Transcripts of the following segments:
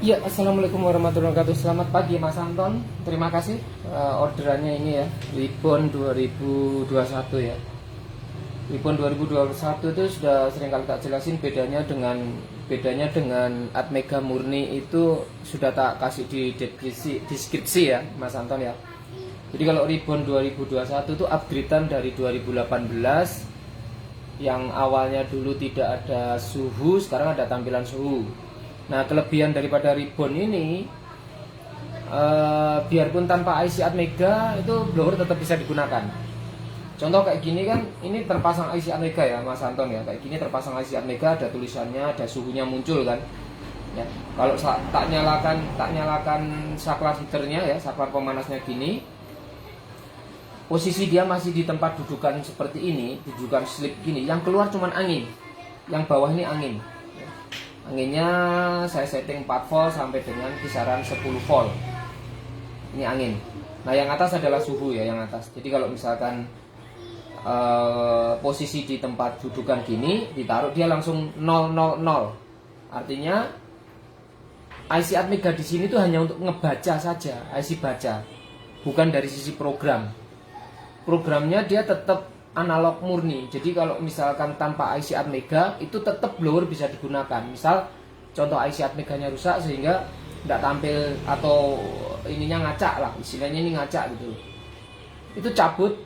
Ya, assalamualaikum warahmatullahi wabarakatuh. Selamat pagi Mas Anton. Terima kasih orderannya ini ya, Ribbon 2021 ya. Ribbon 2021 itu sudah sering kali tak jelasin bedanya dengan Atmega murni itu sudah tak kasih di deskripsi ya, Mas Anton ya. Jadi kalau Ribbon 2021 itu upgradean dari 2018 yang awalnya dulu tidak ada suhu, sekarang ada tampilan suhu. Nah, kelebihan daripada Ribbon ini, biarpun tanpa IC Atmega itu blower tetap bisa digunakan. Contoh kayak gini kan, ini terpasang IC Atmega ya Mas Anton ya. Kayak gini terpasang IC Atmega, ada tulisannya, ada suhunya muncul kan. Ya, kalau tak nyalakan saklar heaternya ya, saklar pemanasnya gini, posisi dia masih di tempat dudukan seperti ini, dudukan slip gini. Yang keluar cuman angin, yang bawah ini angin. Anginnya saya setting 4 volt sampai dengan kisaran 10 volt. Ini angin. Nah, yang atas adalah suhu ya, yang atas. Jadi kalau misalkan posisi di tempat dudukan gini ditaruh, dia langsung 000. Artinya IC Atmega di sini tuh hanya untuk ngebaca saja, IC baca. Bukan dari sisi program. Programnya dia tetap analog murni. Jadi kalau misalkan tanpa IC Atmega itu tetap blower bisa digunakan. Misal contoh IC Atmeganya rusak sehingga tidak tampil atau ininya ngacak lah, istilahnya ini ngacak gitu. Itu cabut,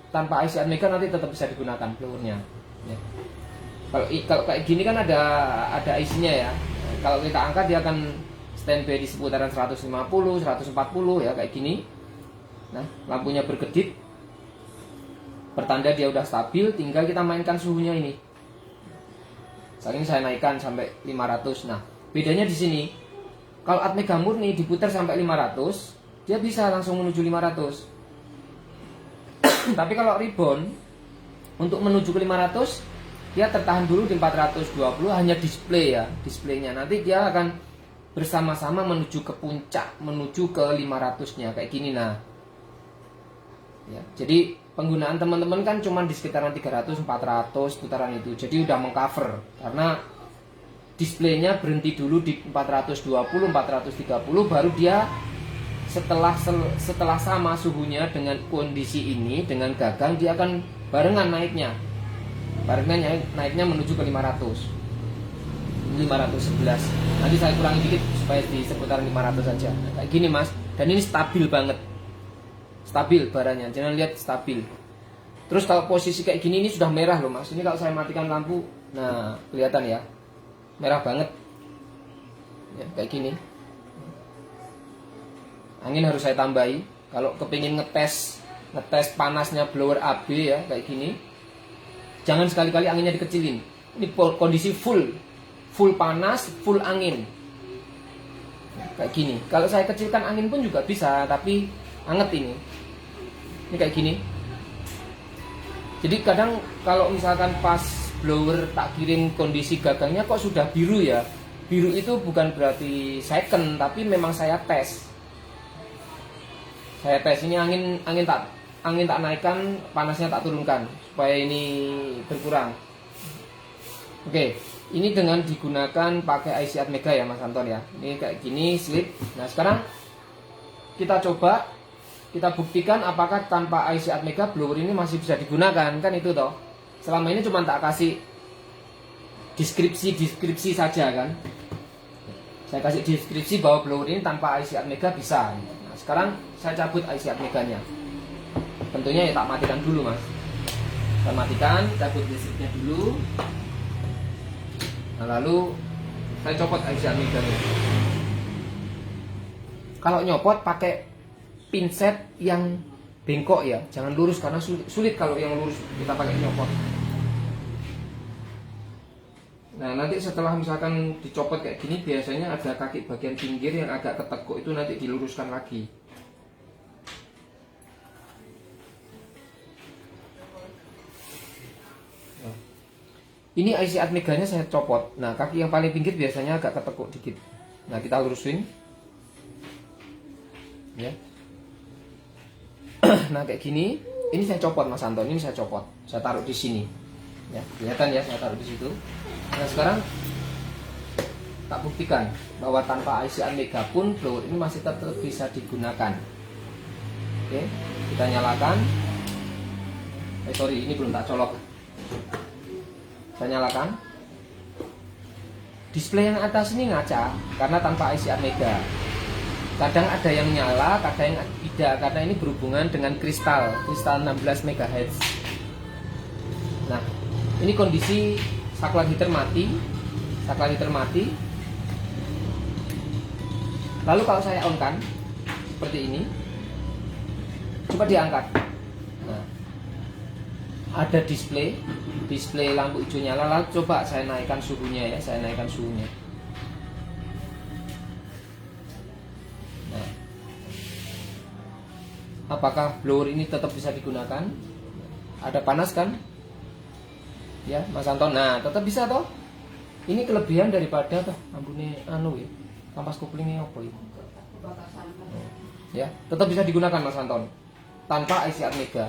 tanpa IC Atmega nanti tetap bisa digunakan blowernya. Ya. Kalau kayak gini kan ada IC-nya ya. Kalau kita angkat dia akan standby di seputaran 150, 140 ya kayak gini. Nah, lampunya berkedip, pertanda dia udah stabil, tinggal kita mainkan suhunya ini. Saat ini saya naikkan sampai 500. Nah, bedanya di sini. Kalau Atmega murni diputar sampai 500, dia bisa langsung menuju 500. Tapi kalau Ribbon untuk menuju ke 500, dia tertahan dulu di 420, hanya display ya, displaynya. Nanti dia akan bersama-sama menuju ke puncak, menuju ke 500-nya kayak gini nah. Ya, jadi penggunaan teman-teman kan cuma di sekitaran 300, 400 putaran itu. Jadi udah mengcover karena displaynya berhenti dulu di 420, 430, baru dia setelah sama suhunya dengan kondisi ini, dengan gagang, dia akan barengan naiknya. Barengan naiknya menuju ke 500. 511. Nanti saya kurangi dikit supaya di seputaran 500 saja. Nah, kayak gini Mas. Dan ini stabil banget. Stabil baranya, jangan lihat stabil. Terus kalau posisi kayak gini ini sudah merah loh Mas. Ini kalau saya matikan lampu, nah kelihatan ya, merah banget. Ya, kayak gini. Angin harus saya tambahi. Kalau kepingin ngetes panasnya blower AB ya kayak gini, jangan sekali-kali anginnya dikecilin. Ini kondisi full panas, full angin. Kayak gini. Kalau saya kecilkan angin pun juga bisa, tapi anget ini. Ini kayak gini. Jadi kadang kalau misalkan pas blower tak kirim kondisi gagangnya kok sudah biru ya. Biru itu bukan berarti second, tapi memang saya tes. Saya tes ini angin tak naikkan, panasnya tak turunkan supaya ini berkurang. Oke, ini dengan digunakan pakai IC Atmega ya Mas Anton ya. Ini kayak gini slip. Nah, sekarang kita coba, kita buktikan apakah tanpa IC Atmega blower ini masih bisa digunakan, kan itu toh. Selama ini cuma tak kasih deskripsi saja kan. Saya kasih deskripsi bahwa blower ini tanpa IC Atmega bisa. Nah, sekarang saya cabut IC Atmeganya. Tentunya ya tak matikan dulu Mas. Saya matikan, cabut listriknya dulu. Nah, lalu saya copot IC Atmeganya. Kalau nyopot pakai pinset yang bengkok ya, jangan lurus karena sulit kalau yang lurus kita pakai nyopot. Nah, nanti setelah misalkan dicopot kayak gini, biasanya ada kaki bagian pinggir yang agak ketekuk, itu nanti diluruskan lagi. Nah, ini IC Atmeganya saya copot. Nah, kaki yang paling pinggir biasanya agak ketekuk dikit. Nah, kita lurusin. Ya. Nah kayak gini, ini saya copot Mas Anton, ini saya copot, saya taruh di sini. Ya, kelihatan ya, saya taruh di situ. Nah sekarang tak buktikan bahwa tanpa IC Atmega pun blower ini masih tetap bisa digunakan. Oke, kita nyalakan. Sorry, ini belum tak colok. Saya nyalakan. Display yang atas ini ngaca karena tanpa IC Atmega. Kadang ada yang nyala, kadang yang tidak, karena ini berhubungan dengan kristal 16 MHz. Nah, ini kondisi saklar heater mati. Saklar heater mati. Lalu kalau saya on kan seperti ini, coba diangkat. Nah, ada display lampu hijau nyala. Lalu coba saya naikkan suhunya ya, saya naikkan suhunya. Nah, apakah blower ini tetap bisa digunakan? Ada panas kan? Ya, Mas Anton. Nah, tetap bisa toh. Ini kelebihan daripada ampune ya. Kampas koplingnya apa itu? Ya, tetap bisa digunakan Mas Anton tanpa IC Atmega.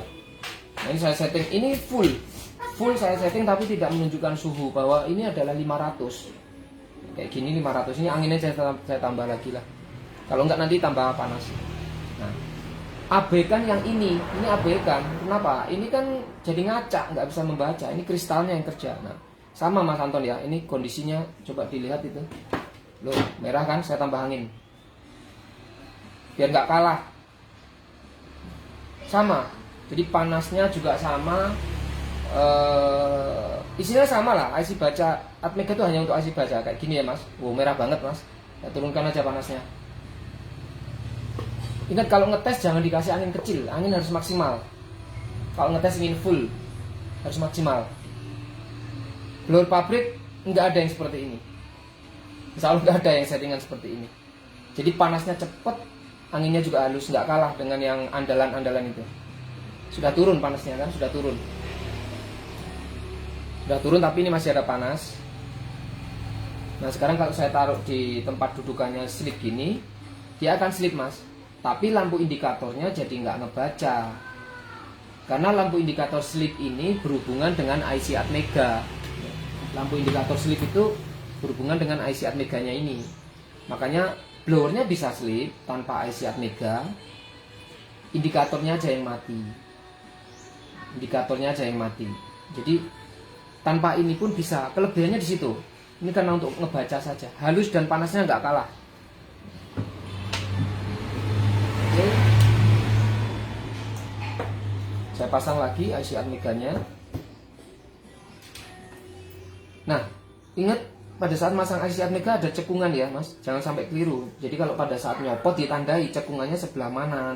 Nah, ini saya setting, ini full saya setting tapi tidak menunjukkan suhu bahwa ini adalah 500. Kayak gini 500. Ini anginnya saya tambah lagi lah. Kalau enggak nanti tambah panas. Nah, abaikan yang ini abaikan. Kenapa? Ini kan jadi ngaca, nggak bisa membaca. Ini kristalnya yang kerja. Nah, sama Mas Anton ya. Ini kondisinya coba dilihat itu. Loh, merah kan? Saya tambah angin. Biar nggak kalah. Sama. Jadi panasnya juga sama. Isinya sama lah. IC baca Atmega itu hanya untuk IC baca kayak gini ya Mas. Wow, merah banget Mas. Saya turunkan aja panasnya. Ingat kalau ngetes jangan dikasih angin kecil, angin harus maksimal. Kalau ngetes ingin full, harus maksimal. Blower pabrik nggak ada yang seperti ini. Insya Allah nggak ada yang settingan seperti ini. Jadi panasnya cepat, anginnya juga halus, nggak kalah dengan yang andalan-andalan itu. Sudah turun panasnya kan, sudah turun. Sudah turun tapi ini masih ada panas. Nah sekarang kalau saya taruh di tempat dudukannya slip gini, dia akan slip Mas. Tapi lampu indikatornya jadi nggak ngebaca. Karena lampu indikator slip ini berhubungan dengan IC Atmega. Lampu indikator slip itu berhubungan dengan IC Atmeganya ini. Makanya blowernya bisa slip tanpa IC Atmega. Indikatornya aja yang mati. Indikatornya aja yang mati. Jadi tanpa ini pun bisa. Kelebihannya di situ. Ini karena untuk ngebaca saja. Halus dan panasnya nggak kalah. Oke. Saya pasang lagi IC Atmeganya. Nah, ingat pada saat masang IC Atmega ada cekungan ya Mas. Jangan sampai keliru. Jadi kalau pada saat nyopot ditandai cekungannya sebelah mana.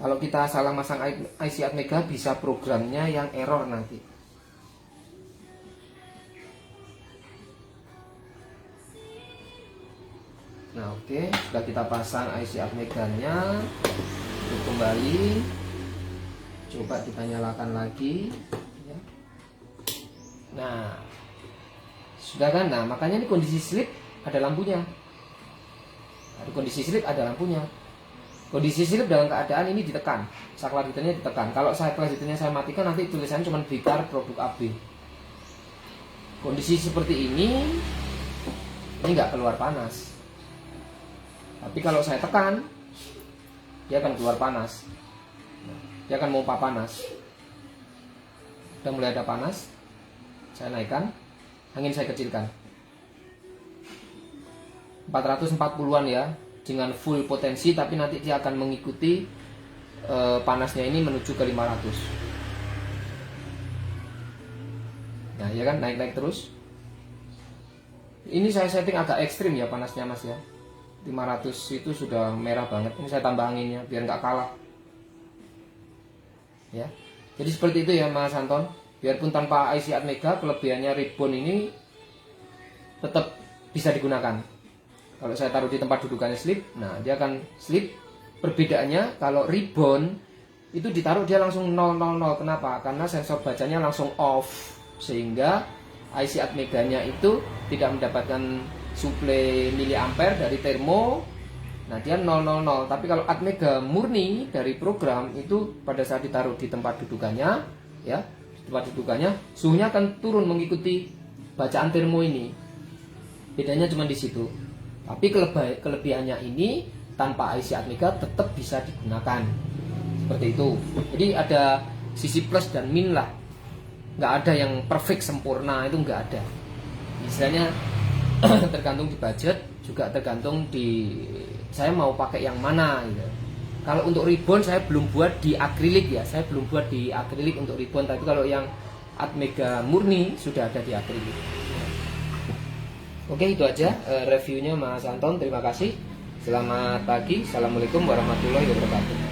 Kalau kita salah masang IC Atmega bisa programnya yang error nanti. Nah oke, sudah kita pasang IC Atmeganya. Untuk kembali, coba kita nyalakan lagi ya. Nah sudah kan, nah makanya ini kondisi slip ada lampunya. Ada kondisi slip ada lampunya. Kondisi slip dalam keadaan ini ditekan, saklar heaternya ditekan. Kalau saklar heaternya saya matikan nanti tulisannya cuma Blitar produk AB. Kondisi seperti ini nggak keluar panas. Tapi kalau saya tekan, dia akan keluar panas. Dia akan mompa panas. Sudah mulai ada panas, saya naikkan, angin saya kecilkan. 440-an ya, dengan full potensi, tapi nanti dia akan mengikuti panasnya ini menuju ke 500. Nah ya kan, naik-naik terus. Ini saya setting agak ekstrim ya panasnya Mas ya. 500 itu sudah merah banget. Ini saya tambah anginnya biar nggak kalah. Ya. Jadi seperti itu ya Mas Anton. Biarpun tanpa IC Atmega, kelebihannya ribbon ini tetap bisa digunakan. Kalau saya taruh di tempat dudukannya slip, nah dia akan slip. Perbedaannya kalau ribbon itu ditaruh dia langsung 000. Kenapa? Karena sensor bacanya langsung off, sehingga IC Atmeganya itu tidak mendapatkan suplai miliampere dari termo. Nah dia 000. Tapi kalau Atmega murni dari program itu pada saat ditaruh di tempat dudukannya ya, di tempat dudukannya suhunya akan turun mengikuti bacaan termo ini. Bedanya cuma di situ. Tapi kelebihannya ini tanpa IC Atmega tetap bisa digunakan. Seperti itu. Jadi ada sisi plus dan min lah. Nggak ada yang perfect sempurna, itu nggak ada. Istilahnya tergantung di budget, juga tergantung di saya mau pakai yang mana gitu. Kalau untuk ribbon saya belum buat di akrilik ya, saya belum buat di akrilik untuk ribbon, tapi kalau yang Atmega murni sudah ada di akrilik. Oke, itu aja reviewnya Mas Anton, terima kasih. Selamat pagi, assalamualaikum warahmatullahi wabarakatuh.